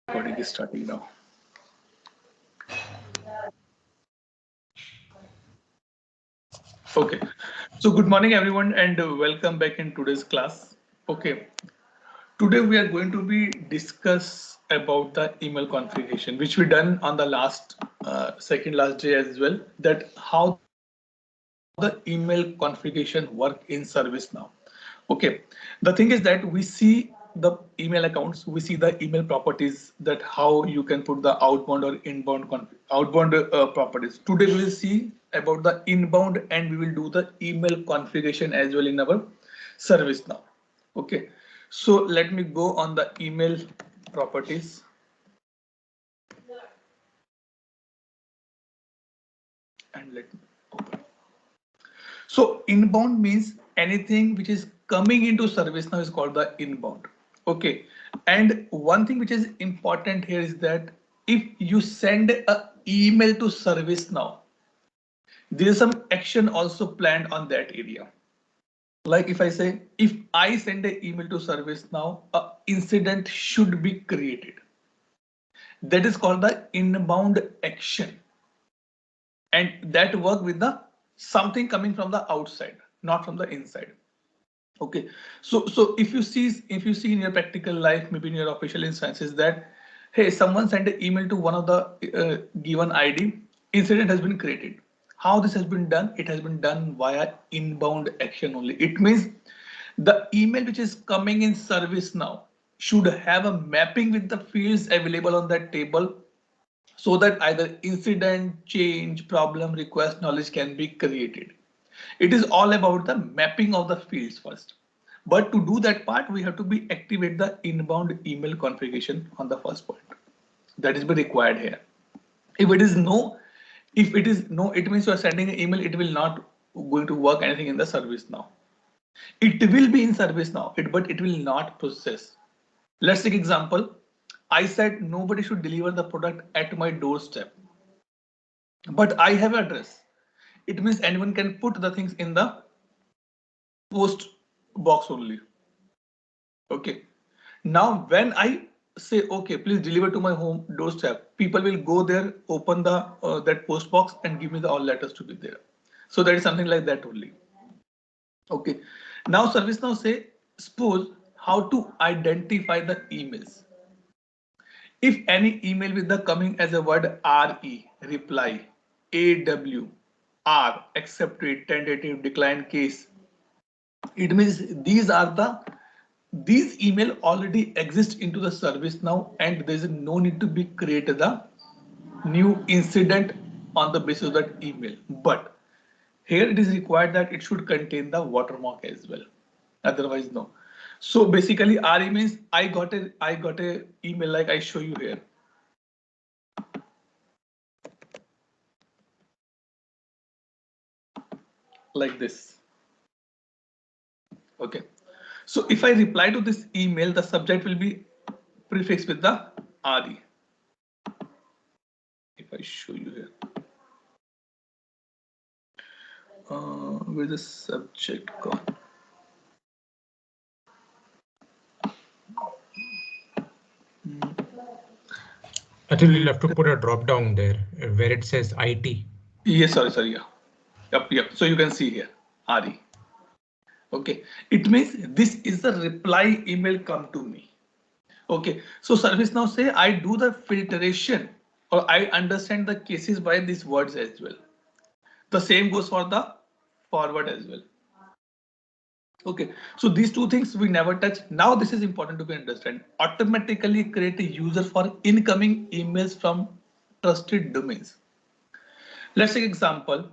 Recording is starting now. Okay, so good morning everyone and welcome back in today's class. Okay, today we are going to be discuss about the email configuration, which we done on the last second last day as well. That how the email configuration work in ServiceNow. Okay, the thing is that we see the email accounts, we see the email properties, that how you can put the outbound or outbound properties. Today we will see about the inbound and we will do the email configuration as well in our service now. Okay, so let me go on the email properties and let me open. So inbound means anything which is coming into service now is called the inbound. Okay. And one thing which is important here is that if you send a email to service now, there is some action also planned on that area. Like if I say, if I send an email to service now, a incident should be created. That is called the inbound action. And that work with the something coming from the outside, not from the inside. Okay, so if you see in your practical life, maybe in your official instances, that hey, someone sent an email to one of the given ID, incident has been created. How this has been done? It has been done via inbound action only. It means the email which is coming in service now should have a mapping with the fields available on that table, so that either incident, change, problem, request, knowledge can be created. It is all about the mapping of the fields first. But to do that part, we have to be activate the inbound email configuration on the first point. That is be required here. If it is no, if it is no, it means you are sending an email, it will not going to work anything in the service now. It will be in service now, but it will not process. Let's take example. I said nobody should deliver the product at my doorstep, but I have address. It means anyone can put the things in the post box only. Okay. Now, when I say, okay, please deliver to my home doorstep, people will go there, open the that post box and give me the all letters to be there. So that is something like that only. Okay. Now, ServiceNow say, suppose how to identify the emails. If any email with the coming as a word RE, reply, AW, R, accepted, tentative, decline case, it means these email already exist into the service now, and there is no need to be create the new incident on the basis of that email. But here it is required that it should contain the watermark as well. Otherwise, no. So basically, RE means I got a email like I show you here. Like this. Okay. So if I reply to this email, the subject will be prefixed with the RE. If I show you here, where the subject gone? Atul, you'll have to put a drop down there where it says IT. Yes, sorry, yeah. Yep. So you can see here, RE. Okay. It means this is the reply email come to me. Okay. So ServiceNow say I do the filtration or I understand the cases by these words as well. The same goes for the forward as well. Okay, so these two things we never touch. Now this is important to be understand. Automatically create a user for incoming emails from trusted domains. Let's take example.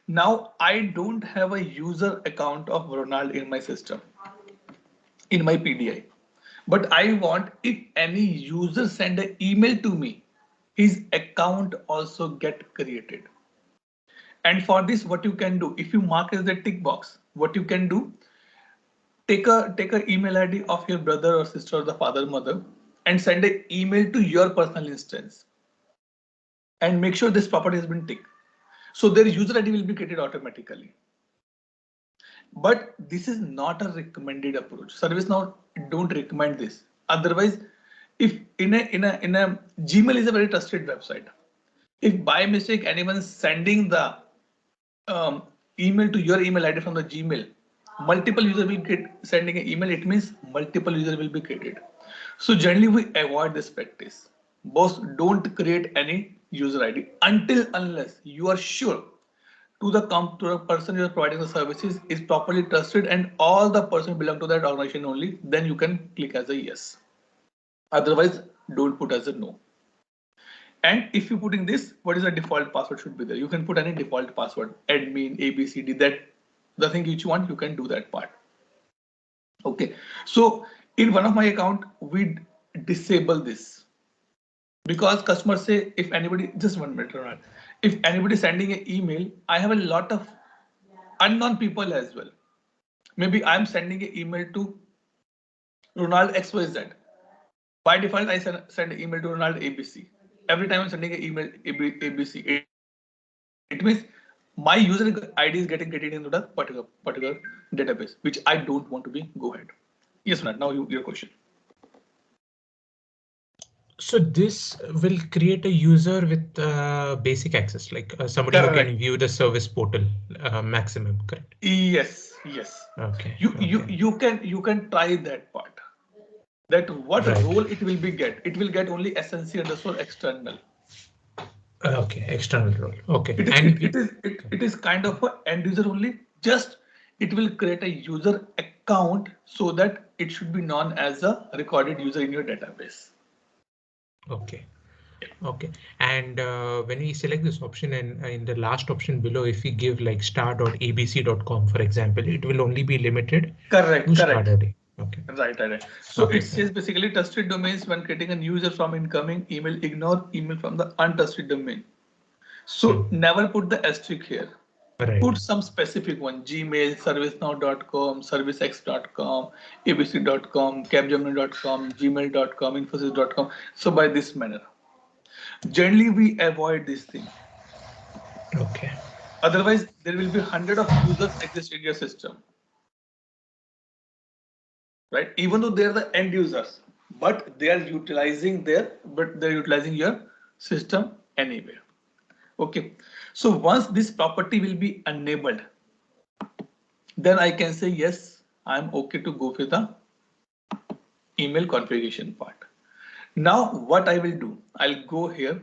Now I don't have a user account of Ronald in my system, in my PDI. But I want if any user send an email to me, his account also get created. And for this, what you can do, if you mark as the tick box, what you can do, take a email ID of your brother or sister or the father mother and send an email to your personal instance and make sure this property has been ticked. So their user ID will be created automatically. But this is not a recommended approach. ServiceNow don't recommend this. Otherwise, if in a Gmail is a very trusted website. If by mistake anyone is sending the email to your email ID from the Gmail, multiple user will get sending an email. It means multiple user will be created. So generally we avoid this practice. Boss, don't create any user ID until unless you are sure to the person you are providing the services is properly trusted and all the person belong to that organization only. Then you can click as a yes. Otherwise, don't put as a no. And if you put in this, what is the default password should be there? You can put any default password, admin, ABCD, that the thing which you want, you can do that part. Okay. So in one of my account, we disable this because customers say if anybody, just 1 minute, Ronald, if anybody sending an email, I have a lot of unknown people as well. Maybe I'm sending an email to Ronald XYZ. By default, I send an email to Ronald ABC. Every time I'm sending an email ABC, it means my user ID is getting created into the particular database, which I don't want to be. Go ahead. Yes, Ronald. Now your question. So this will create a user with basic access, like somebody who can view the service portal maximum, correct? Yes, yes. Okay. You can try that part. That what role it will be get. It will get only SNC_ external. Okay, external role. Okay. It is kind of a end user only. Just it will create a user account so that it should be known as a recorded user in your database. Okay. Okay. And when we select this option and in the last option below, if we give like star.abc.com, for example, it will only be limited. Correct. Okay. Right. So it says basically trusted domains when creating a user from incoming email, ignore email from the untrusted domain. So never put the asterisk here. Right. Put some specific one, Gmail, servicenow.com, servicex.com, abc.com, capgemini.com, gmail.com, infosys.com. So by this manner. Generally, we avoid this thing. Okay. Otherwise, there will be 100 of users exist in your system. Right? Even though they are the end users, but they are utilizing your system anyway. Okay. So once this property will be enabled, then I can say, yes, I'm okay to go with the email configuration part. Now what I will do, I'll go here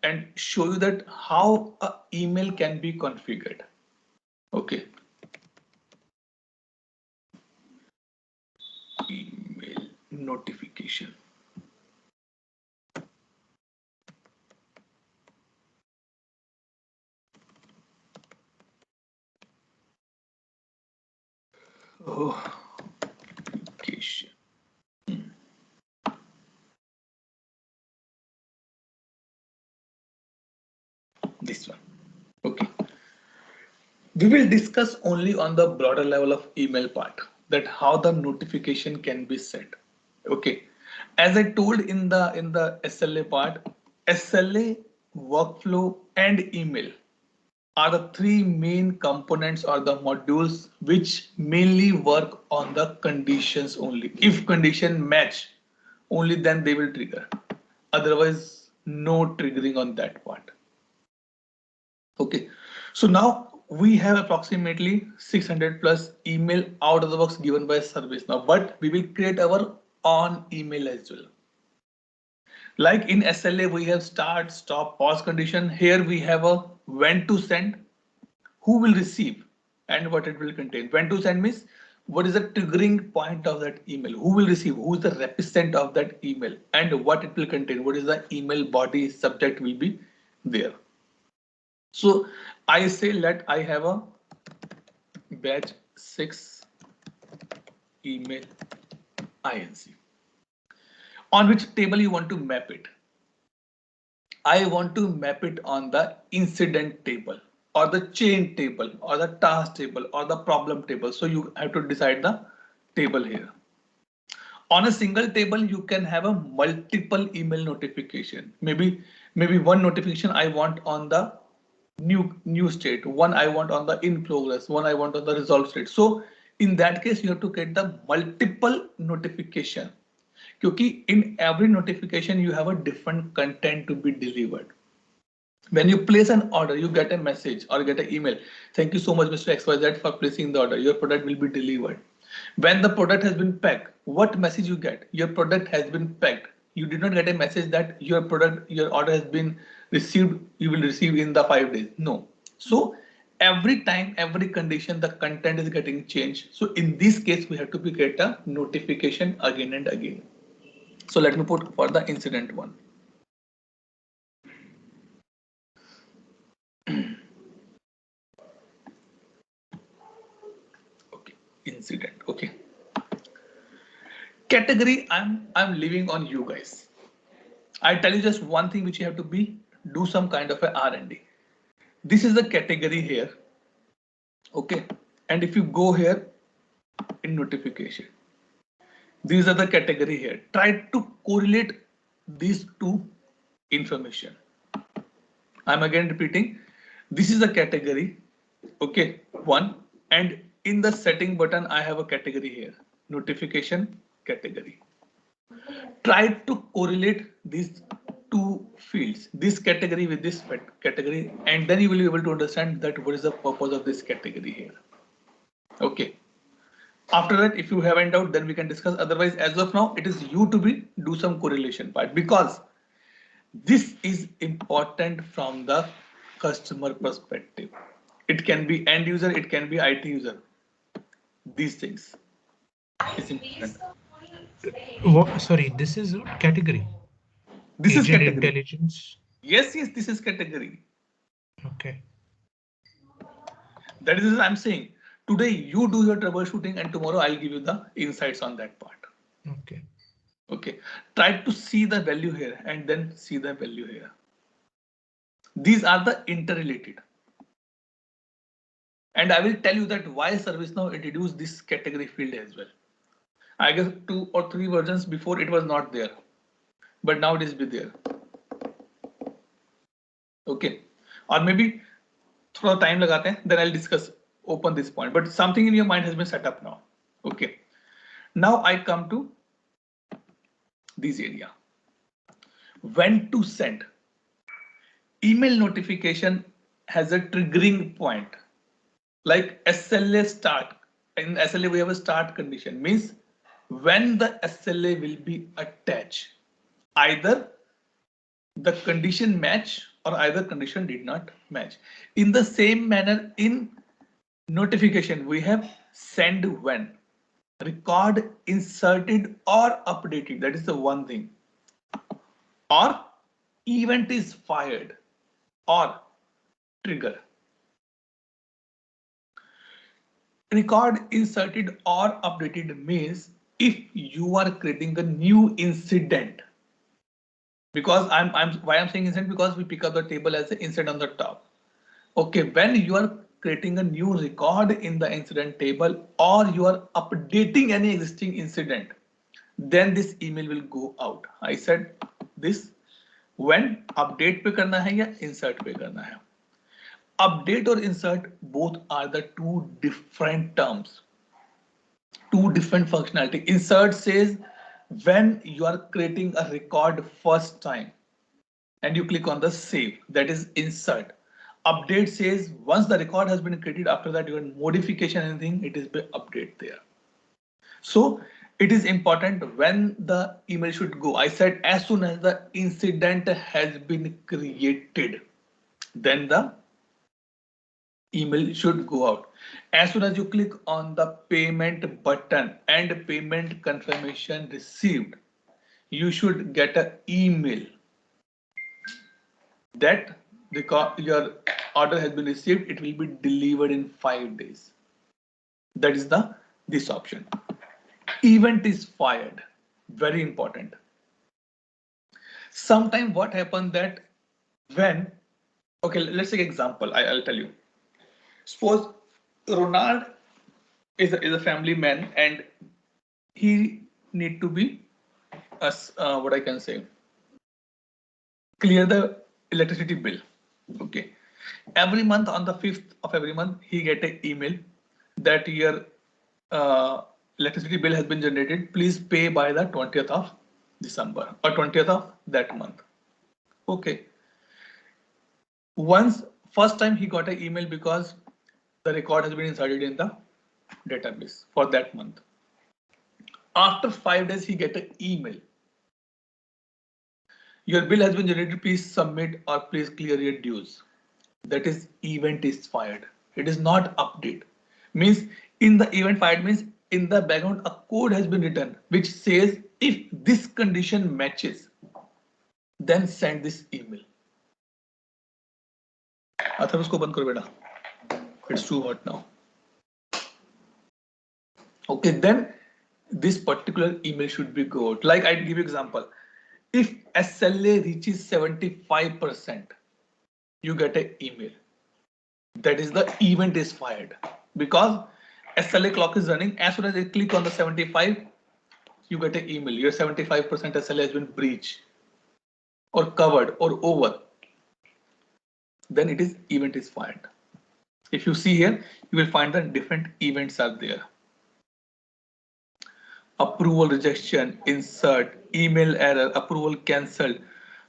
and show you that how an email can be configured. Okay. Email notification. Oh, notification. This one. Okay. We will discuss only on the broader level of email part, that how the notification can be set. Okay. As I told in the SLA part, SLA, workflow, and email are the three main components or the modules which mainly work on the conditions only. If condition match, only then they will trigger. Otherwise, no triggering on that part. Okay, so now we have approximately 600 plus email out of the box given by ServiceNow, but we will create our own email as well. Like in SLA, we have start, stop, pause condition. Here we have a when to send, who will receive, and what it will contain. When to send means what is the triggering point of that email, who will receive, who is the recipient of that email, and what it will contain, what is the email body, subject will be there. So I say let I have a batch 6 email INC. On which table you want to map it? I want to map it on the incident table or the chain table or the task table or the problem table. So you have to decide the table here. On a single table, you can have a multiple email notification. Maybe one notification I want on the new state, one I want on the in progress, one I want on the resolved state. So in that case, you have to get the multiple notification. क्योंकि in every notification you have a different content to be delivered. When you place an order, you get a message or get an email. Thank you so much, Mr. XYZ, for placing the order. Your product will be delivered. When the product has been packed, what message you get? Your product has been packed. You did not get a message that your order has been received, you will receive in the 5 days. No. So every time, every condition, the content is getting changed. So in this case, we have to create a notification again and again. So let me put for the incident one. Okay, incident. Okay. Category I'm leaving on you guys. I tell you just one thing which you have to do some kind of a R&D. This is the category here. Okay. And if you go here in notification, these are the category here. Try to correlate these two information. I'm again repeating. This is a category. Okay. One. And in the setting button, I have a category here. Notification category. Try to correlate these two fields, this category with this category, and then you will be able to understand that what is the purpose of this category here. Okay. After that, if you haven't doubt, then we can discuss. Otherwise, as of now, it is you to do some correlation part, because this is important from the customer perspective. It can be end user, it can be IT user. These things is important. Sorry, this is what category? This Agent is category. Intelligence. Yes, this is category. Okay. That is, I'm saying, today you do your troubleshooting and tomorrow I'll give you the insights on that part. Okay. Okay. Try to see the value here and then see the value here. These are the interrelated. And I will tell you that why ServiceNow introduced this category field as well. I guess 2 or 3 versions before it was not there, but now it is be there. Okay. Or maybe थोड़ा time लगाते हैं, then I'll discuss, open this point, but something in your mind has been set up now. Okay. Now I come to this area. When to send. Email notification has a triggering point. Like SLA start. In SLA we have a start condition. Means when the SLA will be attached. Either the condition match or either condition did not match. In the same manner, in notification we have send when. Record inserted or updated. That is the one thing. Or event is fired or trigger. Record inserted or updated means if you are creating a new incident. Because why I'm saying incident, because we pick up the table as an incident on the top. Okay, when you are creating a new record in the incident table or you are updating any existing incident, then this email will go out. I said this when update पे करना है या insert पे करना है. Update or insert both are the two different terms, two different functionality. Insert says when you are creating a record first time and you click on the save, that is insert. Update says once the record has been created, after that your modification anything, it is be update there. So it is important when the email should go. I said as soon as the incident has been created, then the email should go out. As soon as you click on the payment button and payment confirmation received, you should get an email that your order has been received. It will be delivered in 5 days. That is this option. Event is fired. Very important. Sometimes what happens that when, okay, let's take example. I'll tell you. Suppose Ronald is a family man and he need to be what I can say, clear the electricity bill. Okay. Every month on the 5th of every month he get an email that your electricity bill has been generated. Please pay by the 20th of December or 20th of that month. Okay. Once first time he got an email because the record has been inserted in the database for that month. After 5 days, he get an email. Your bill has been generated. Please submit or please clear your dues. That is event is fired. It is not update. Means in the event fired means in the background a code has been written which says if this condition matches, then send this email. Atharva उसको बंद करो बेटा. It's too hot now. Okay, then this particular email should be go out. Like I'll give you example. If SLA reaches 75%, you get an email. That is the event is fired because SLA clock is running. As soon as I click on the 75, you get an email. Your 75% SLA has been breached or covered or over. Then it is event is fired. If you see here, you will find that different events are there. Approval rejection, insert, email error, approval cancelled.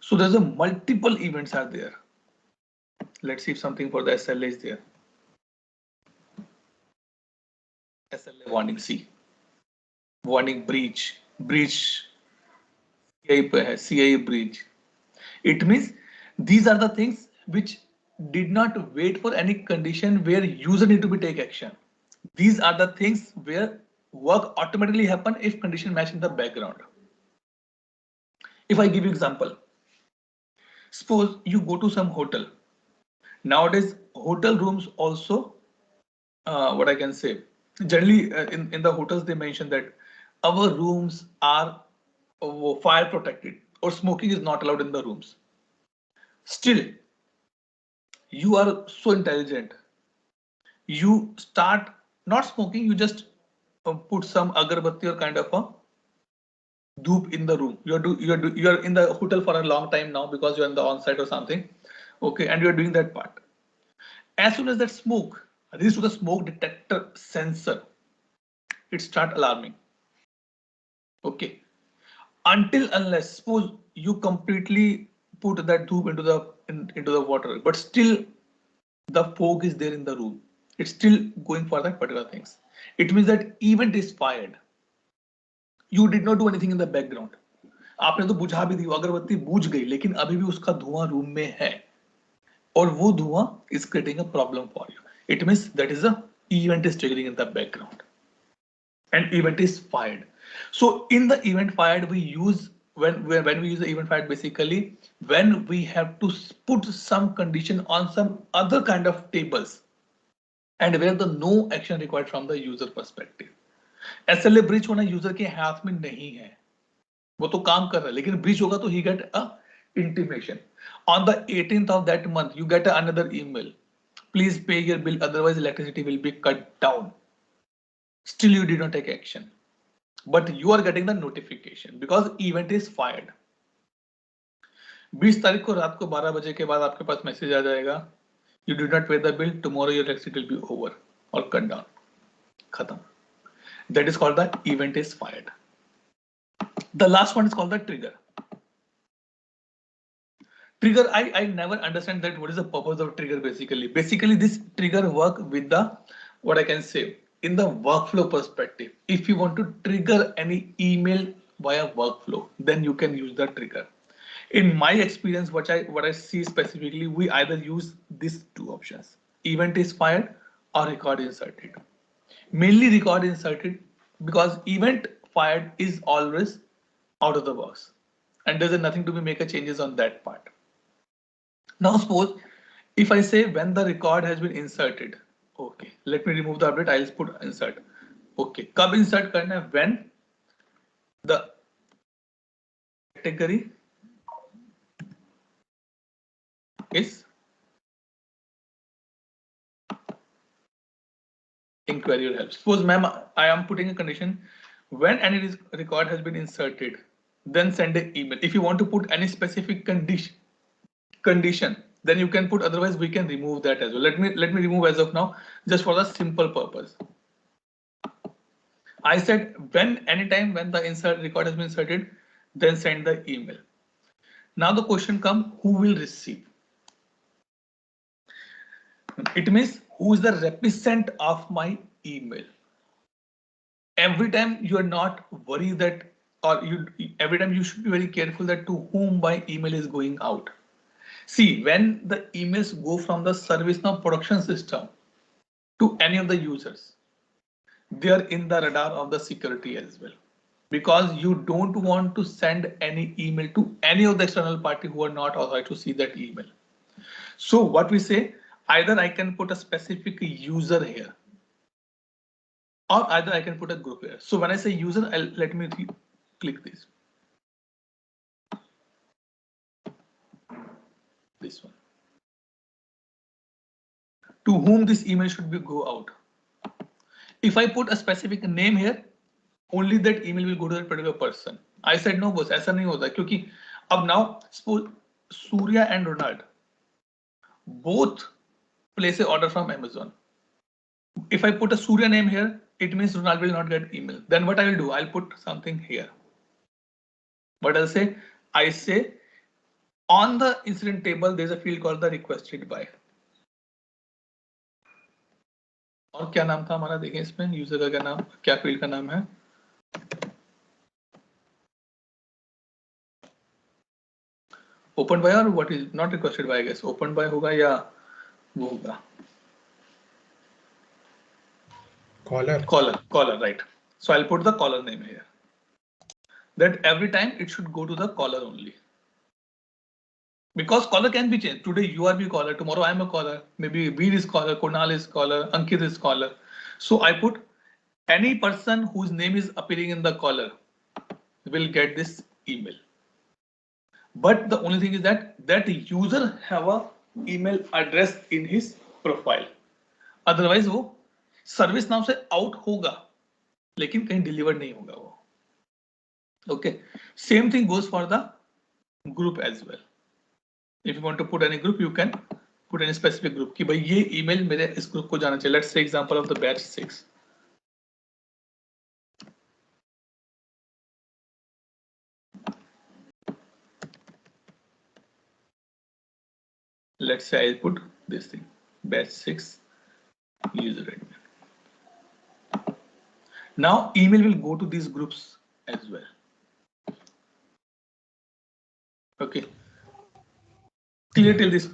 So there's a multiple events are there. Let's see if something for the SLA is there. SLA warning, see. Warning breach, CIA breach. It means these are the things which did not wait for any condition where user need to be take action. These are the things where work automatically happen if condition match in the background. If I give you example, suppose you go to some hotel. Nowadays, hotel rooms also, what I can say, generally in the hotels they mention that our rooms are fire protected or smoking is not allowed in the rooms. Still, you are so intelligent. You start not smoking, you just put some agarbatti or kind of a dhoop in the room. You're in the hotel for a long time now because you're in the on-site or something. Okay, and you're doing that part. As soon as that smoke reaches to the smoke detector sensor, it start alarming. Okay, until unless suppose you completely put that dhoop into the water, but still the fog is there in the room. It's still going for that particular things. It means that event is fired. You did not do anything in the background. आपने तो बुझा भी दी, अगरबत्ती बुझ गई, लेकिन अभी भी उसका धुआं रूम में है और वो धुआं is creating a problem for you. It means that is a event is triggering in the background and event is fired. So in the event fired, we use when we use the event fired basically when we have to put some condition on some other kind of tables and where the no action required from the user perspective. SLA breach होना user के हाथ में नहीं है, वो तो काम कर रहा है, लेकिन breach होगा तो he get a intimation. On the 18th of that month, you get another email. Please pay your bill, otherwise electricity will be cut down. Still, you did not take action, but you are getting the notification because event is fired. 20 तारीख को रात को 12 बजे के बाद आपके पास message आ जाएगा. You did not pay the bill. Tomorrow your electricity will be over or cut down. खत्म. That is called the event is fired. The last one is called the trigger. Trigger, I never understand that what is the purpose of trigger basically. Basically this trigger work with the, what I can say, in the workflow perspective. If you want to trigger any email via workflow, then you can use the trigger. In my experience, what I see specifically, we either use these two options. Event is fired or record inserted. Mainly record inserted because event fired is always out of the box and there's nothing to be make a changes on that part. Now suppose if I say when the record has been inserted, okay, let me remove the update, I'll put insert. Okay, कब insert करना है? When the category is inquiry or help. Suppose ma'am, I am putting a condition when any record has been inserted, then send an email. If you want to put any specific condition, then you can put, otherwise we can remove that as well. Let me remove as of now, just for the simple purpose. I said when anytime when the insert record has been inserted, then send the email. Now the question comes, who will receive? It means who is the recipient of my email. Every time you are not worried that, or every time you should be very careful that to whom my email is going out. See, when the emails go from the ServiceNow production system to any of the users, they are in the radar of the security as well, because you don't want to send any email to any of the external party who are not authorized to see that email. So what we say, either I can put a specific user here, or either I can put a group here. So when I say user, let me click this. This one. To whom this email should be go out. If I put a specific name here, only that email will go to that particular person. I said no boss, ऐसा नहीं होता क्योंकि अब now suppose Surya and Ronald both place a order from Amazon. If I put a Surya name here, it means Ronald will not get email. Then what I will do, I'll put something here. What I'll say, I say on the incident table, there's a field called the requested by. और क्या नाम था हमारा, देखें इसमें user का क्या नाम, क्या फील्ड का नाम है, open by or what is not requested by, I guess open by होगा या वो होगा caller, right? So I'll put the caller name here, that every time it should go to the caller only, because caller can be changed. Today you are the caller, tomorrow I am a caller, maybe Veer is caller, Kunal is caller, Ankit is caller. So I put any person whose name is appearing in the caller will get this email. But the only thing is that user have a email address in his profile. Otherwise वो service now से out होगा लेकिन कहीं deliver नहीं होगा वो. Okay, same thing goes for the group as well. If you want to put any group, you can put any specific group कि भाई ये email मेरे इस group को जाना चाहिए. Let's say example of the batch 6. Let's say I'll put this thing, batch 6 user admin. Now email will go to these groups as well. Okay. Clear till this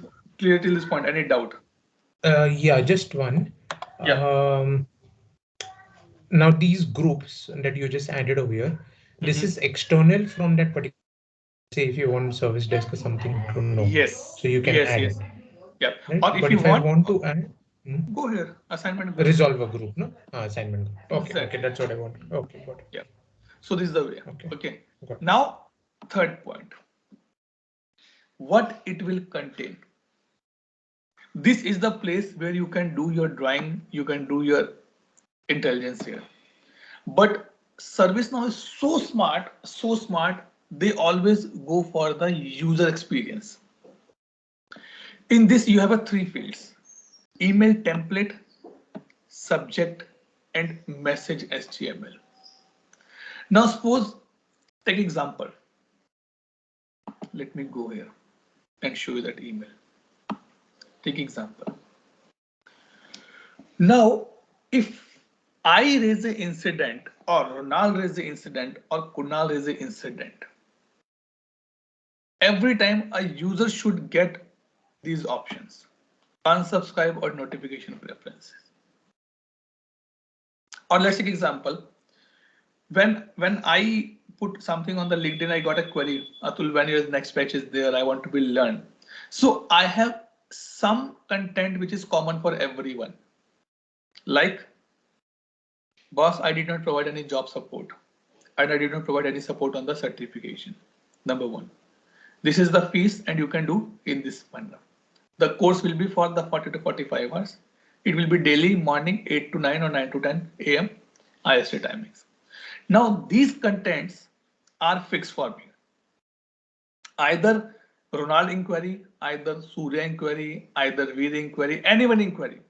point. Any doubt? Yeah, just one. Yeah. Now these groups that you just added over here, this is external from that particular. Say if you want service desk or something to know. Yes. So you can add it. Yeah. Right? Or but if I want to add, go here. Assignment group. Resolve a group, no? Assignment group. Okay. Exactly. Okay, that's what I want. Okay, got it. Yeah. So this is the way. Okay. Now, third point. What it will contain. This is the place where you can do your drawing, you can do your intelligence here. But ServiceNow is so smart, they always go for the user experience. In this, you have a 3 fields: email template, subject, and message HTML. Now suppose, take example. Let me go here and show you that email. Take example. Now, if I raise an incident, or Ronald raise an incident, or Kunal raise an incident, every time a user should get these options: unsubscribe or notification preferences. Or let's take example. When I put something on the LinkedIn, I got a query, Atul, when your next batch is there, I want to be learned. So I have some content which is common for everyone. Like, boss, I did not provide any job support, and I did not provide any support on the certification. Number 1. This is the fees, and you can do in this manner. The course will be for the 40 to 45 hours. It will be daily, morning 8 to 9 or 9 to 10 a.m. IST timings. Now these contents are fixed for me. Either Ronald inquiry, either Surya inquiry, either Veer inquiry, anyone inquiry.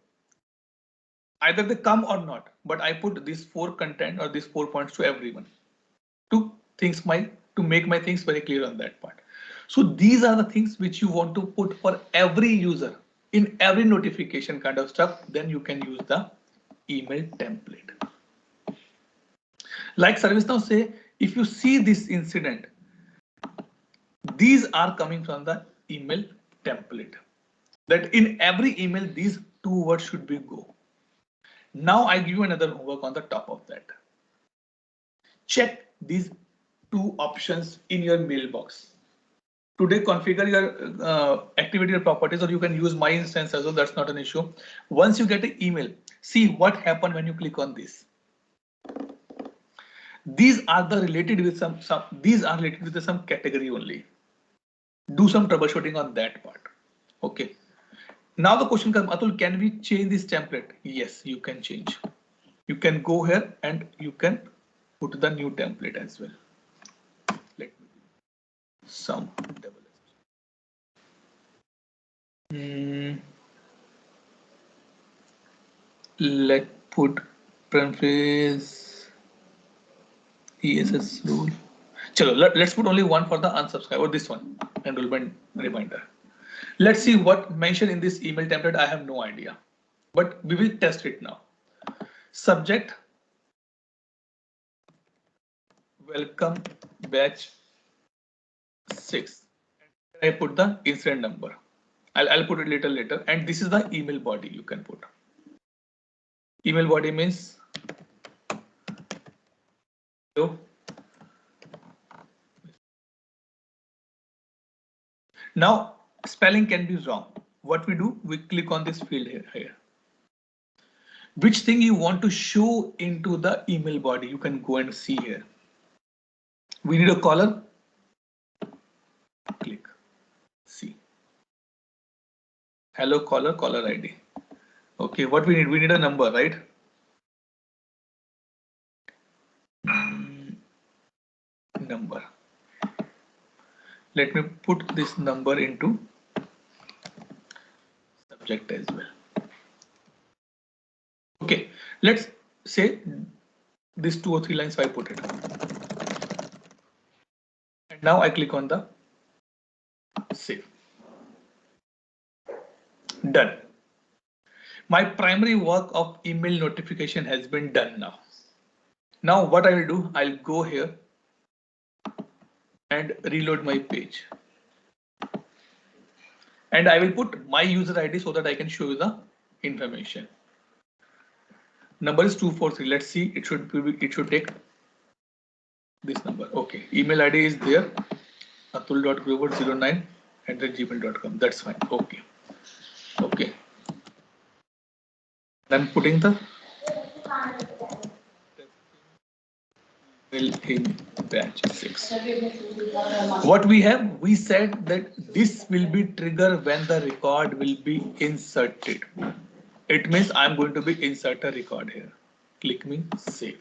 Either they come or not, but I put these 4 content or these 4 points to everyone. 2 things my to make my things very clear on that part. So these are the things which you want to put for every user in every notification kind of stuff. Then you can use the email template. Like ServiceNow say, if you see this incident, these are coming from the email template. That in every email, these two words should be go. Now I give you another homework on the top of that. Check these two options in your mailbox. Today, configure your activity properties, or you can use my instance as well. That's not an issue. Once you get an email, see what happened when you click on this. These are the related with some these are related with some category only. Do some troubleshooting on that part. Okay. Now the question comes, Atul, can we change this template? Yes, you can change. You can go here and you can put the new template as well. Let me some double. Let put parentheses ESS rule. Chalo, let's put only one for the unsubscribe, or this one, enrollment reminder. Let's see what mentioned in this email template. I have no idea, but we will test it now. Subject, welcome batch 6. I put the incident number. I'll put it later, and this is the email body you can put. Email body means hello. Now spelling can be wrong. What we do, we click on this field here. Which thing you want to show into the email body, you can go and see here. We need a caller. Click. See. Hello caller, caller ID. Okay, what we need? We need a number, right? Number. Let me put this number into subject as well. Okay, let's say this 2 or 3 lines I put it. And now I click on the save. Done. My primary work of email notification has been done now. Now what I will do, I'll go here and reload my page. And I will put my user ID so that I can show you the information. Number is 243. Let's see, it should take this number. Okay, email ID is there, atul.grover09@gmail.com. That's fine. Okay. Okay. Then putting the in batch 6. What we have, we said that this will be triggered when the record will be inserted. It means I'm going to be insert a record here. Click me save.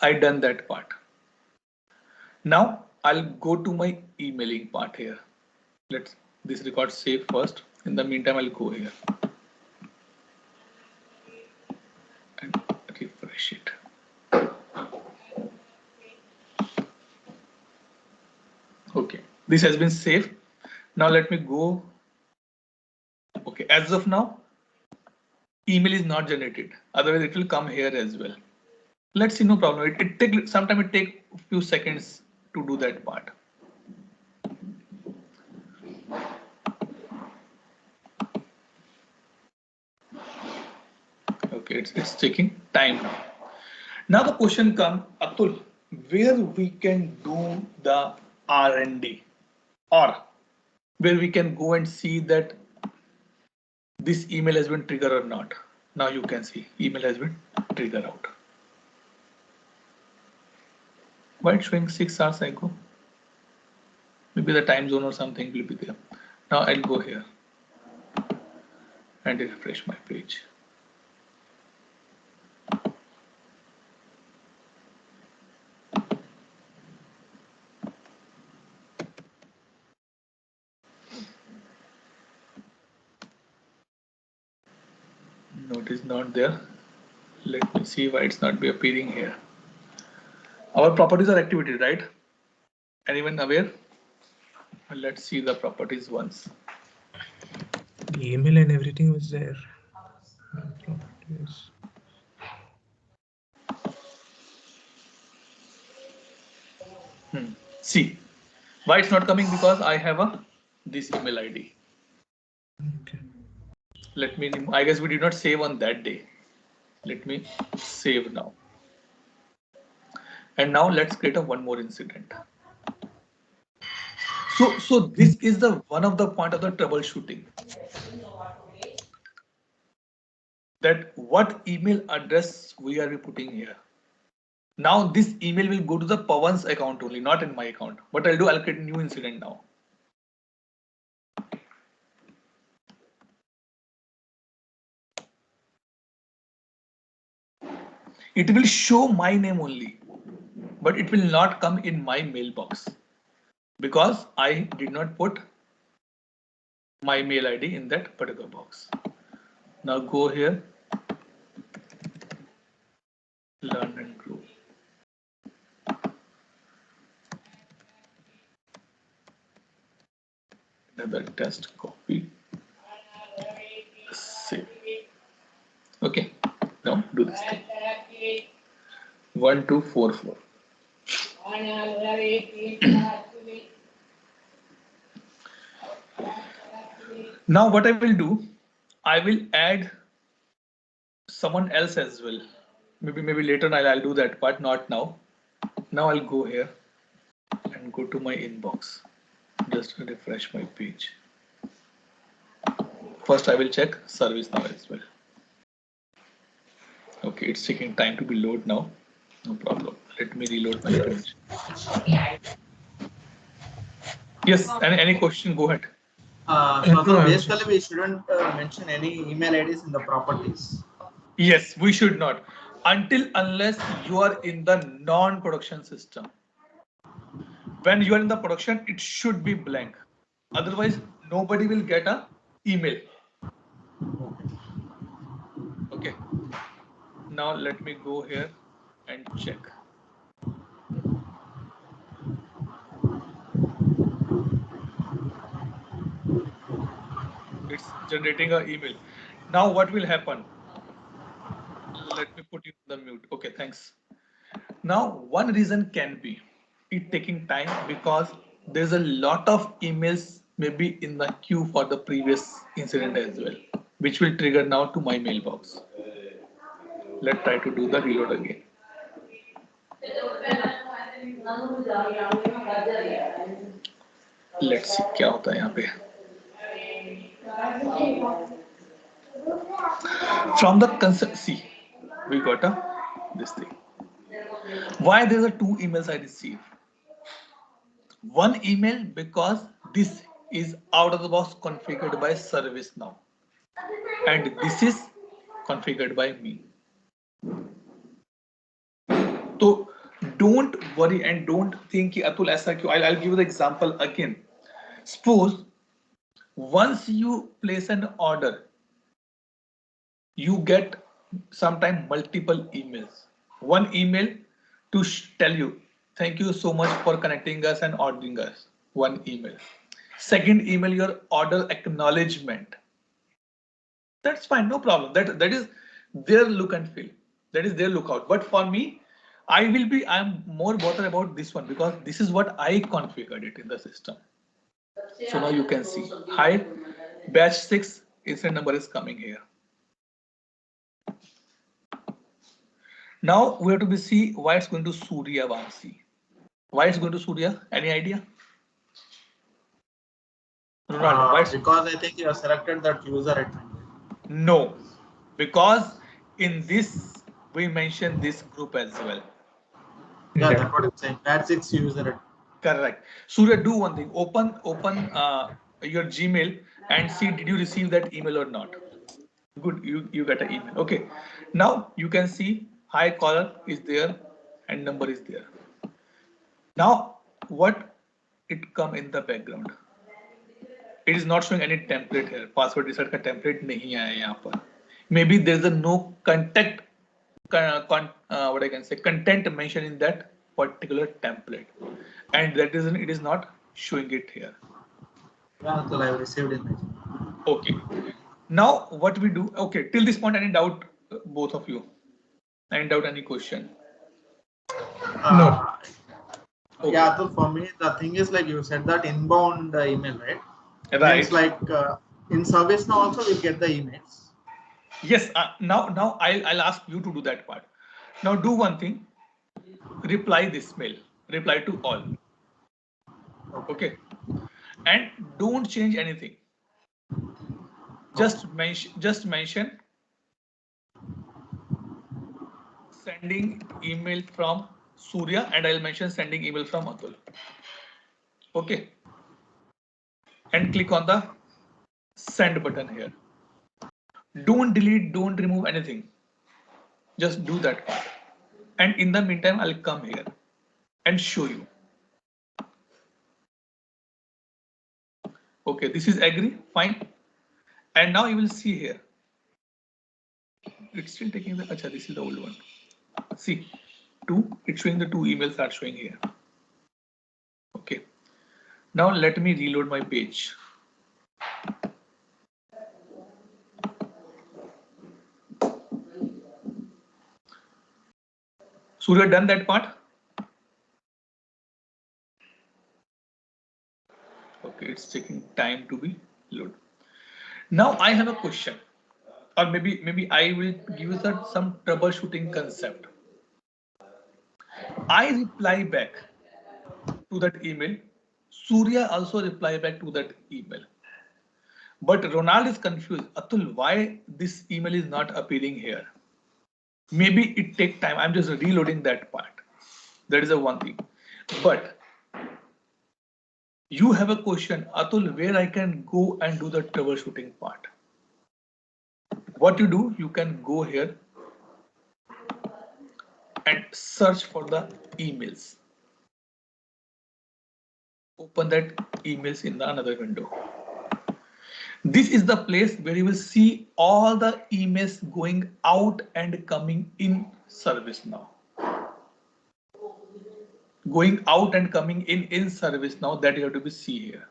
I done that part. Now I'll go to my emailing part here. Let's this record save first. In the meantime, I'll go here and refresh it. Okay, this has been saved. Now let me go. Okay, as of now, email is not generated. Otherwise, it will come here as well. Let's see, no problem. It take sometimes it take a few seconds to do that part. Okay, it's taking time now. Now the question comes, Atul, where we can do the R&D, or where we can go and see that this email has been triggered or not. Now you can see email has been triggered out. Why it's showing 6 hours ago? Maybe the time zone or something will be there. Now I'll go here and refresh my page. No, it is not there. Let me see why it's not be appearing here. Our properties are activated, right? Anyone aware? Let's see the properties once. The email and everything was there. Properties. See, why it's not coming? Because I have a this email ID. Okay. Let me, I guess we did not save on that day. Let me save now. And now let's create a one more incident. So this is the one of the point of the troubleshooting. That what email address we are putting here. Now this email will go to the Pawan's account only, not in my account. What I'll do, I'll create a new incident now. It will show my name only, but it will not come in my mailbox because I did not put my mail ID in that particular box. Now go here, learn and grow. Another test, copy, save. Okay, now do this thing. 1244. Now what I will do, I will add someone else as well. Maybe later I'll do that, but not now. Now I'll go here and go to my inbox. Just refresh my page. First I will check ServiceNow as well. Okay, it's taking time to be load now. No problem. Let me reload my page. Yes, any question? Go ahead. So basically we shouldn't mention any email IDs in the properties. Yes, we should not. Unless you are in the non-production system. When you are in the production, it should be blank. Otherwise, nobody will get a email. Okay. Now let me go here and check. It's generating an email. Now what will happen? Let me put you in the mute. Okay, thanks. Now one reason can be it taking time because there's a lot of emails maybe in the queue for the previous incident as well, which will trigger now to my mailbox. Let's try to do the reload again. Let's see क्या होता है यहाँ पे. From the consent, see, we got this thing. Why there's a two emails I receive? One email because this is out of the box configured by ServiceNow, and this is configured by me. So don't worry and don't think कि Atul ऐसा क्यों. I'll give you the example again. Suppose once you place an order, you get sometimes multiple emails. One email to tell you thank you so much for connecting us and ordering us. One email. Second email, your order acknowledgement. That's fine, no problem. That is their look and feel. That is their lookout. But for me, I'm more bothered about this one because this is what I configured it in the system. So now you can see. Hi, batch 6 incident number is coming here. Now we have to see why it's going to Surya Vamsi. Why it's going to Surya? Any idea? Ronaldo, because I think you have selected that user at. No, because in this we mentioned this group as well. Yeah, that's what I'm saying. That's 6 user. Correct. Surya, do one thing. Open your Gmail and see did you receive that email or not. Good, you get an email. Okay. Now you can see hi caller is there and number is there. Now what it come in the background? It is not showing any template here. Password reset का template नहीं आया यहाँ पर. Maybe there is a no contact what I can say content mentioned in that particular template, and that reason it is not showing it here. Yeah, Atul, I received it. Okay. Now what we do? Okay, till this point, any doubt, both of you? Any doubt? Any question? No. Okay. Yeah, Atul, for me, the thing is like you said that inbound email, right? Right. Means like in ServiceNow also we get the emails. Yes. Now I'll ask you to do that part. Now do one thing. Reply this mail. Reply to all. Okay. And don't change anything. Just mention sending email from Surya, and I'll mention sending email from Atul. Okay. And click on the send button here. Don't delete, don't remove anything. Just do that part. And in the meantime, I'll come here and show you. Okay, this is agree, fine. And now you will see here. It's still taking the, acha, this is the old one. See, it's showing the two emails are showing here. Okay. Now let me reload my page. Surya done that part? Okay, it's taking time to be loaded. Now I have a question, or maybe I will give you some troubleshooting concept. I reply back to that email. Surya also reply back to that email. But Ronald is confused. Atul, why this email is not appearing here? Maybe it take time. I'm just reloading that part. That is the one thing. But you have a question, Atul, where I can go and do the troubleshooting part. What you do, you can go here and search for the emails. Open that emails in another window. This is the place where you will see all the emails going out and coming in ServiceNow. Going out and coming in ServiceNow, that you have to be see here.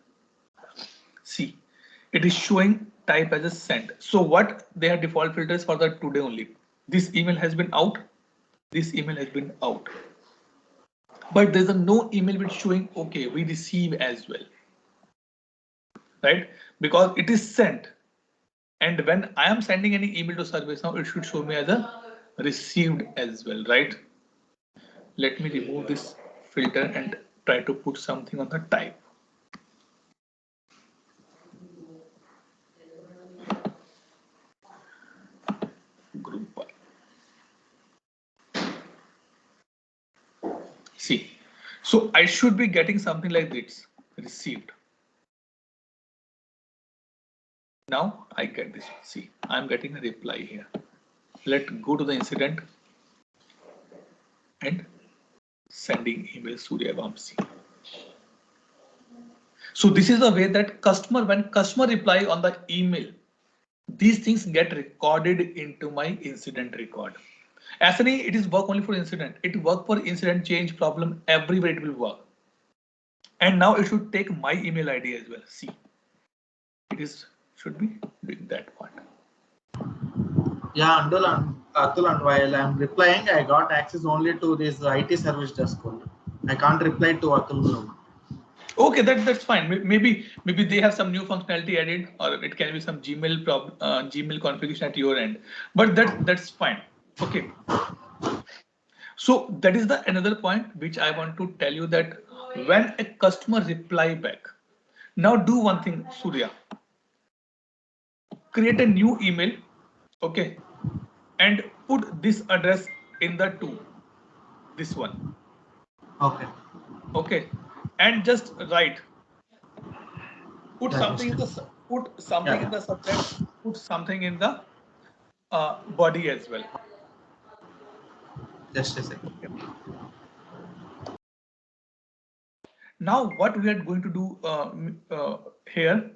See, it is showing type as a sent. So what they are default filters for the today only. This email has been out. This email has been out. But there's no email which showing okay, we receive as well. Right? Because it is sent. And when I am sending any email to ServiceNow, it should show me as a received as well, right? Let me remove this filter and try to put something on the type. Group by. See, so I should be getting something like this, received. Now I get this. See, I'm getting a reply here. Let's go to the incident and sending email Surya Vamsi. So this is the way that when customer reply on the email, these things get recorded into my incident record. Actually, it is work only for incident. It work for incident, change, problem, everywhere it will work. And now it should take my email ID as well. See, should be doing that part. Yeah, Atul, and while I'm replying, I got access only to this IT service desk only. I can't reply to Atul. Okay, that's fine. Maybe they have some new functionality added, or it can be some Gmail Gmail configuration at your end. But that's fine. Okay. So that is the another point which I want to tell you, that when a customer reply back, now do one thing, Surya. Create a new email, okay, and put this address in the this one. Okay. Okay, and just write. Put something in the subject. Put something in the body as well. Just a second. Now what we are going to do here,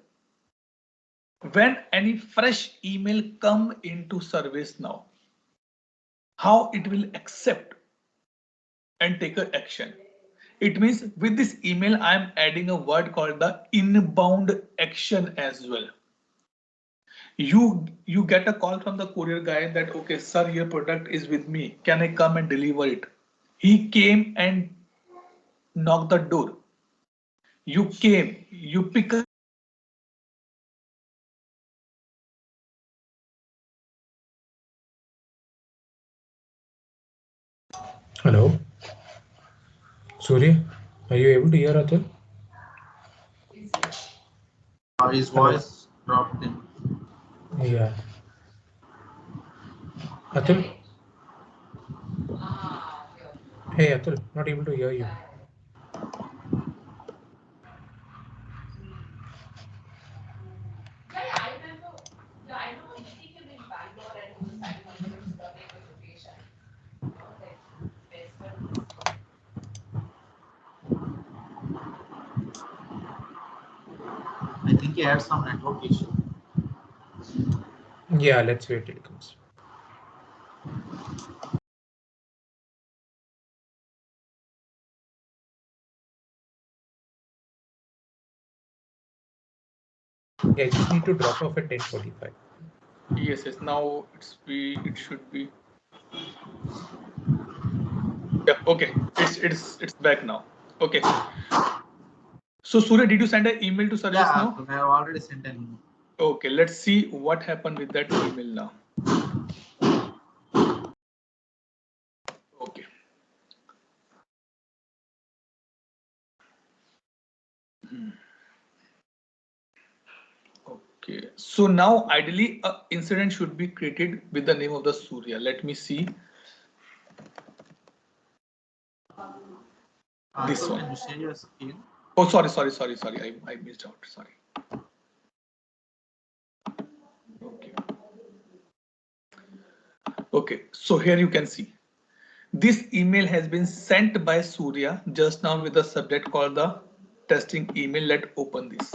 when any fresh email come into ServiceNow, how it will accept and take an action. It means with this email, I am adding a word called the inbound action as well. You get a call from the courier guy that, okay, sir, your product is with me. Can I come and deliver it? He came and knocked the door. You came, you pick up. Hello, Surya, are you able to hear Atul? His Hello. voice dropped in. Yeah. Atul? Hey Atul, not able to hear you. I think he had some network issue. Yeah, let's wait till it comes. Yeah, I just need to drop off at 10:45. Yes, yes. Now it should be. Yeah, okay. It's back now. Okay. So Surya, did you send an email to service Yeah, now? I have already sent an email. Okay, let's see what happened with that email now. Okay. Okay. So now ideally a incident should be created with the name of the Surya. Let me see. This So one. can you share your screen? Oh, sorry. I missed out. Sorry. Okay. Okay. So here you can see. This email has been sent by Surya just now with a subject called the testing email. Let's open this.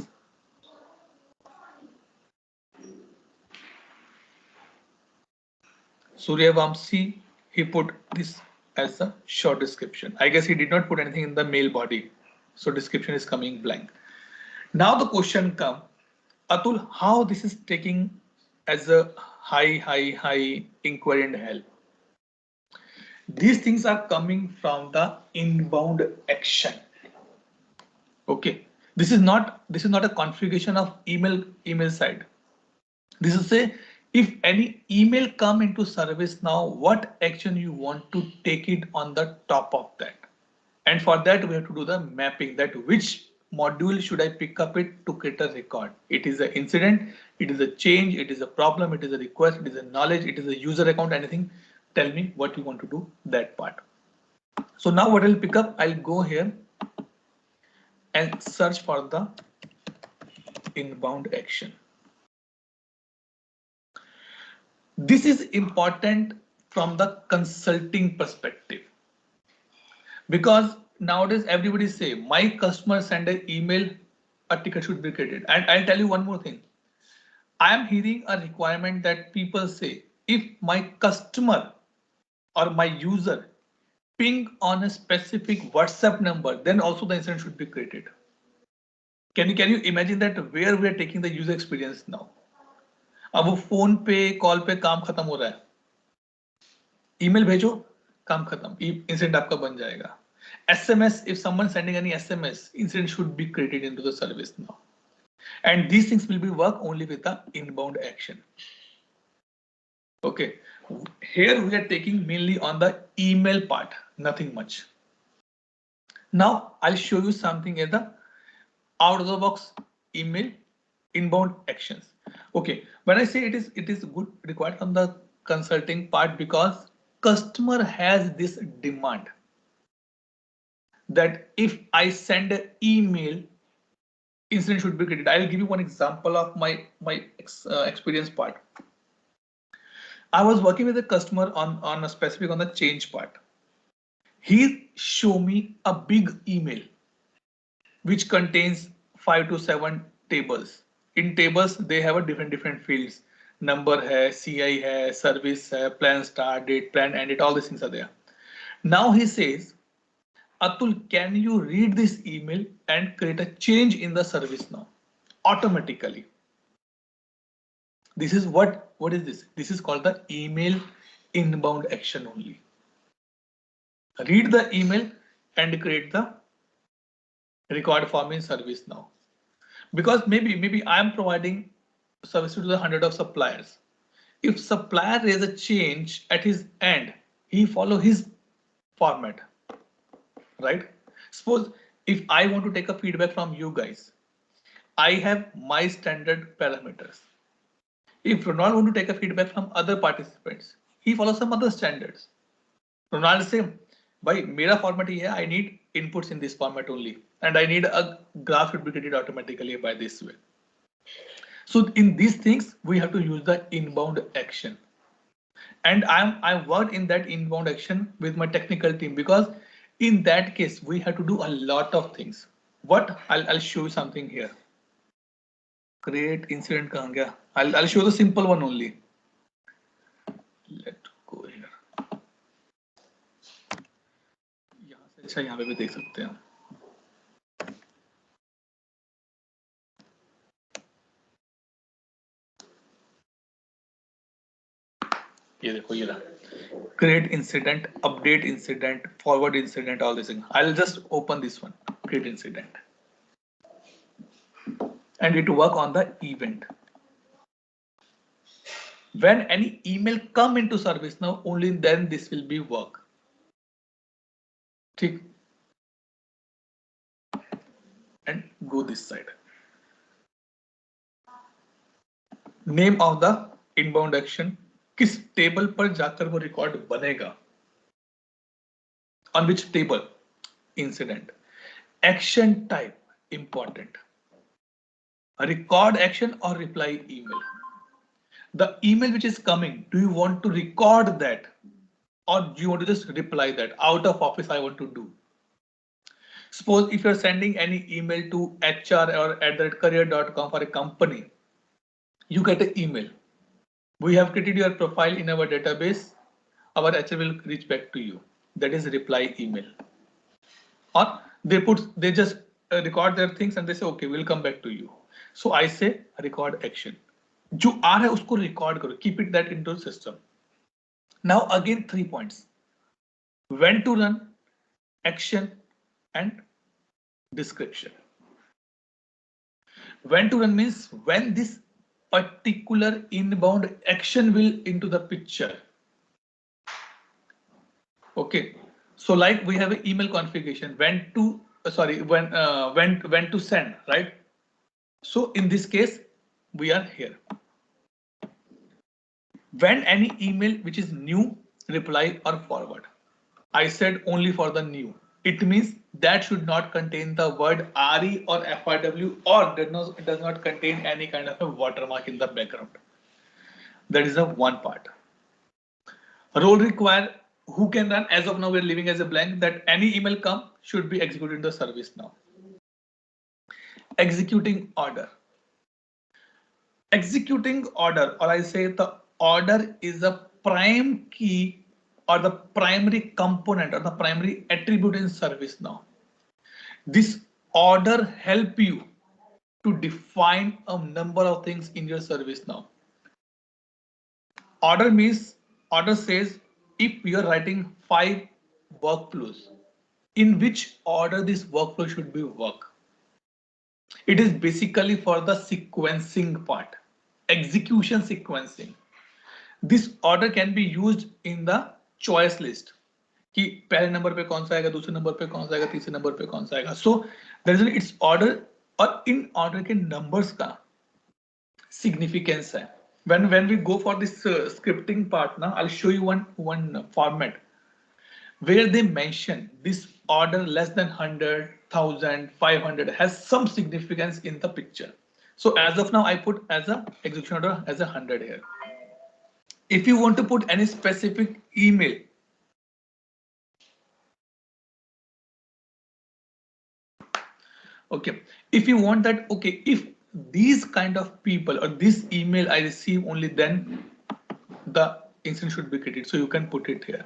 Surya Vamsi, he put this as a short description. I guess he did not put anything in the mail body. So description is coming blank. Now the question comes, Atul, how this is taking as a high inquiry and help. These things are coming from the inbound action. Okay. This is not a configuration of email side. This is say if any email come into service now, what action you want to take it on the top of that. And for that, we have to do the mapping that which module should I pick up it to create a record. It is an incident, it is a change, it is a problem, it is a request, it is a knowledge, it is a user account, anything. Tell me what you want to do that part. So now what I'll pick up, I'll go here and search for the inbound action. This is important from the consulting perspective because nowadays everybody say my customer send an email, a ticket should be created. And I'll tell you one more thing. I am hearing a requirement that people say if my customer or my user ping on a specific WhatsApp number, then also the incident should be created. Can you imagine that where we are taking the user experience now? अब वो phone पे call पे काम खत्म हो रहा है, email भेजो काम खत्म, इंसिडेंट आपका बन जाएगा. SMS, if someone sending any SMS, incident should be created into the service now. And these things will be work only with the inbound action. Okay, here we are taking mainly on the email part, nothing much. Now I'll show you something in the out of the box email inbound actions. Okay, when I say it is good required from the consulting part because customer has this demand that if I send an email, incident should be created. I'll give you one example of my experience part. I was working with a customer on a specific on the change part. He showed me a big email which contains 5 to 7 tables. In tables, they have a different fields. Number hai, CI hai, service hai, plan start date, plan end date, all these things are there. Now he says Atul, can you read this email and create a change in the service now automatically? This is what is this? This is called the email inbound action only. Read the email and create the record for me in service now. Because maybe I am providing service to the hundred of suppliers. If supplier raises a change at his end, he follow his format, right? Suppose if I want to take a feedback from you guys, I have my standard parameters. If Ronald want to take a feedback from other participants, he follows some other standards. Ronald say, by mera format here, I need inputs in this format only, and I need a graph should be created automatically by this way. So in these things, we have to use the inbound action. And I worked in that inbound action with my technical team, because in that case, we have to do a lot of things. What I'll show you something here. Create incident kahan gaya? I'll show the simple one only. Let's go here. यहाँ से अच्छा यहाँ पे भी देख सकते हैं. ये देखो ये रहा. Create incident, update incident, forward incident, all these things. I'll just open this one. Create incident. And it work on the event. When any email come into ServiceNow, only then this will be work. ठीक. And go this side. Name of the inbound action. किस table पर जाकर वो record बनेगा? On which table? Incident. Action type important. A record action or reply email. The email which is coming, do you want to record that, or do you want to just reply that? Out of office I want to do. Suppose if you're sending any email to HR or @career.com for a company, you get an email. We have created your profile in our database. Our HR will reach back to you. That is reply email. Or they just record their things and they say, okay, we'll come back to you. So I say record action. जो आ रहा है उसको record करो. Keep it that into the system. Now again 3 points. When to run, action, and description. When to run means when this particular inbound action will into the picture. Okay, so like we have an email configuration when to send, right? So in this case we are here. When any email which is new, reply or forward. I said only for the new. It means that should not contain the word RE or FRW, or it does not contain any kind of a watermark in the background. That is the one part. Role require who can run. As of now, we're leaving as a blank, that any email come should be executed in the service now. Executing order. Executing order, or I say the order is a prime key or the primary component or the primary attribute in ServiceNow. This order help you to define a number of things in your ServiceNow. Order means, order says if you are writing 5 workflows, in which order this workflow should be work. It is basically for the sequencing part, execution sequencing. This order can be used in the choice list. कि पहले number पे कौन सा आएगा, दूसरे number पे कौन सा आएगा, तीसरे नंबर पे कौन सा आएगा. So there is its order, और इन order के numbers का significance है. When we go for this scripting part now, I'll show you one format where they mention this order less than 100, 1000, 500 has some significance in the picture. So as of now, I put as a execution order as 100 here. If you want to put any specific email, okay, if you want that, okay, if these kind of people or this email I receive only, then the incident should be created. So you can put it here.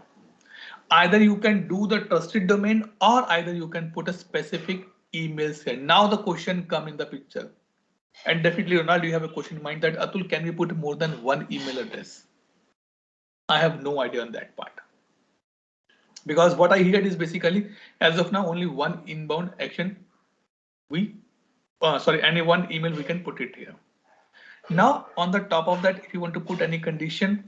either you can do the trusted domain or either you can put a specific email here. Now the question come in the picture. And definitely, Ronald, you have a question in mind that Atul, can we put more than one email address? I have no idea on that part. Because what I hear is basically, as of now, only one inbound action. Any one email we can put it here. Now, on the top of that, if you want to put any condition,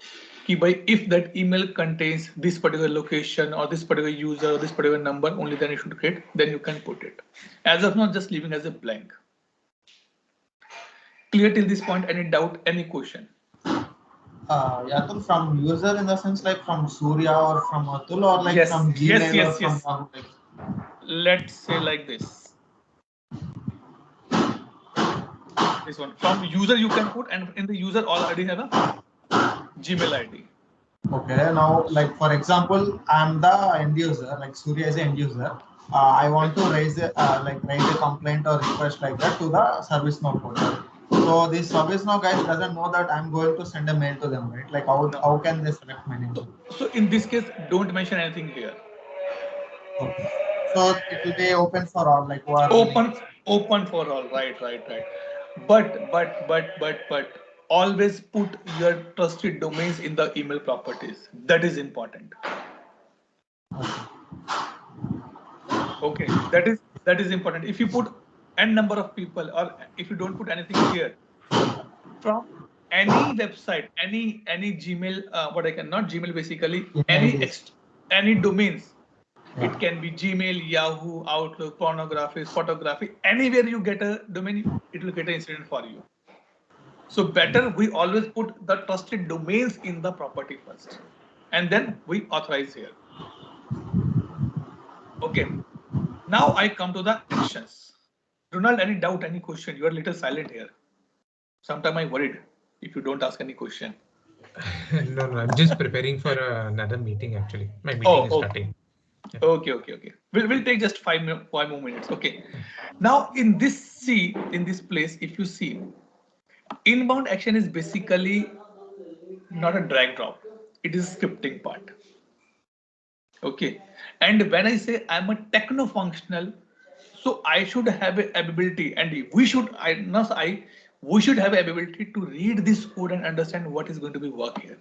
if that email contains this particular location or this particular user or this particular number, only then you should create, then you can put it. As of now, just leaving as a blank. Clear till this point? Any doubt, any question? Atul, from user in the sense like from Surya or from Atul or like Yes, from Gmail yes, or from Yahoo? Let's say like this. This one from user you can put, and in the user already have a Gmail ID. Okay, now like for example, I'm the end user, like Surya is the end user. I want to raise a complaint or request like that to the ServiceNow portal. So this ServiceNow guys doesn't know that I'm going to send a mail to them, right? Like how can they select my name? So in this case, don't mention anything here. Okay. So it will be open for all, like who are open for all, right. But always put your trusted domains in the email properties. That is important. Okay, that is important. If you put n number of people, or if you don't put anything here, from any website, any Gmail, not Gmail basically, any domains. It can be Gmail, Yahoo, Outlook, pornography, photography, anywhere you get a domain, it will get an incident for you. So better we always put the trusted domains in the property first, and then we authorize here. Okay. Now I come to the actions. Ronald, any doubt, any question? You are a little silent here. Sometimes I worried if you don't ask any question. No, I'm just preparing for another meeting actually. My meeting is starting. Yeah. Okay. We'll take just 5 more minutes. Okay. Now in this place, if you see, inbound action is basically not a drag drop. It is a scripting part. Okay. And when I say I'm a techno functional, so I should have a ability, and we should have ability to read this code and understand what is going to be work here.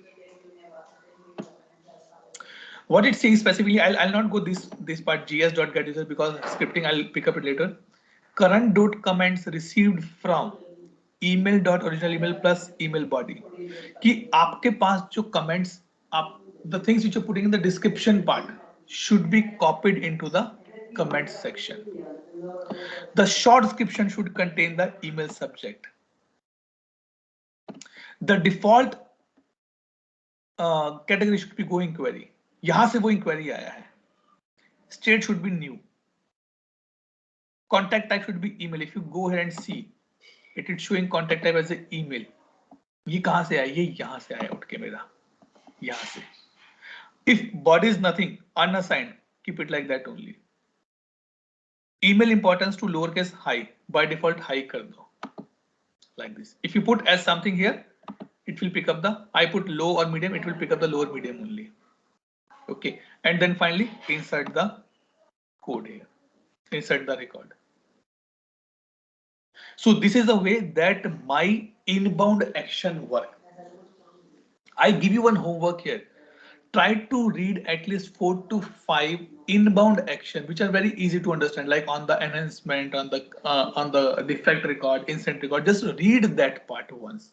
What it says specifically, I'll not go this part gs.getUser because scripting I'll pick up it later. Current dot comments received from email.original email plus email body. कि आपके पास जो comments, the things which you're putting in the description part should be copied into the comments section. The short description should contain the email subject. The default category should be go inquiry. यहां से वो inquiry आया है. State should be new. Contact type should be email. If you go ahead and see, it is showing contact type as an email. ये कहां से आया? ये यहां से आया उठ के मेरा, यहां से. If body is nothing, unassigned, keep it like that only. Email importance to lowercase high, by default high कर दो, like this. If you put as something here, it will pick up the, I put low or medium, it will pick up the lower medium only. Okay, and then finally insert the code here, insert the record. So this is the way that my inbound action work. I give you one homework here. Try to read at least 4 to 5 inbound action, which are very easy to understand, like on the enhancement, on the defect record, incident record. Just read that part once.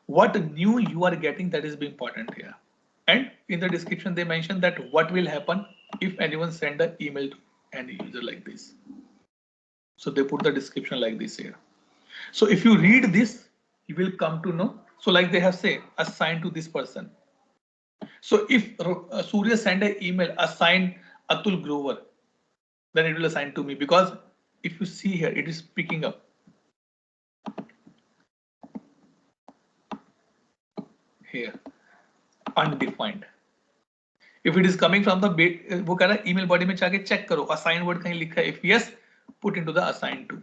What new you are getting, that is important here. And in the description, they mention that what will happen if anyone send an email to any user like this. So they put the description like this here. So if you read this, you will come to know. So like they have said, assigned to this person. So if Surya send an email assigned Atul Grover, then it will assign to me, because if you see here, it is picking up. Here, undefined. If it is coming from the वो कह रहा है email body में जाके check करो assigned word कहीं लिखा है. If yes, put into the assigned to.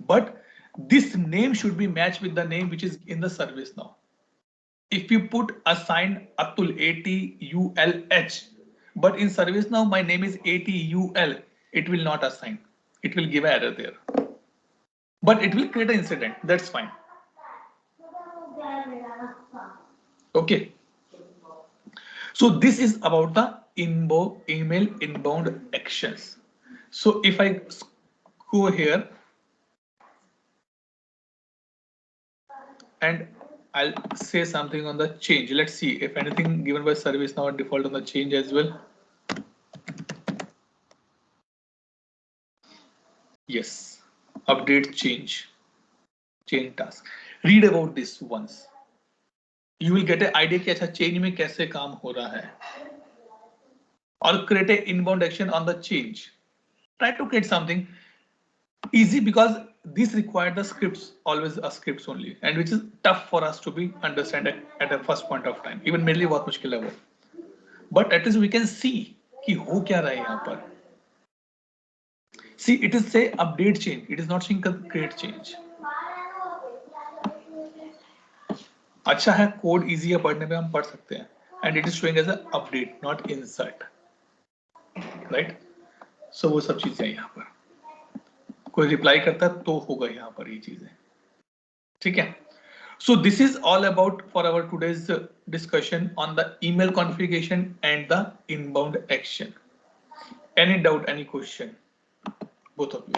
But this name should be matched with the name which is in the service now. if you put assign Atul, ATULH, but in ServiceNow my name is ATUL, it will not assign. It will give an error there. But it will create an incident. That's fine. Okay. So this is about the email inbound actions. So if I go here and I'll say something on the change. Let's see if anything given by ServiceNow default on the change as well. Yes, update change task. Read about this once. You will get an idea कि अच्छा change में कैसे काम हो रहा है. Or create an inbound action on the change. Try to create something easy because these require the scripts, always a scripts only, and which is tough for us to be understand at a first point of time. Even मेरे लिए बहुत मुश्किल है वो. But at least we can see कि हो क्या रहा है यहाँ पर. See, it is say update change. It is not saying create change. अच्छा है, कोड इजी है पढ़ने में, हम पढ़ सकते हैं. And it is showing as a update, not insert. Right? So वो सब चीजें यहाँ पर. कोई रिप्लाई करता है तो होगा यहाँ पर ये चीजें. ठीक है. So this is all about for our today's discussion on the email configuration and the inbound action. Any doubt, any question? Both of you.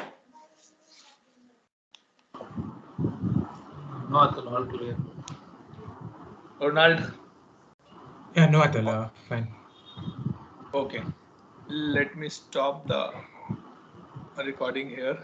No, Atul, all clear. Ronald? Yeah, no, Atul, fine. Okay. Let me stop the recording here.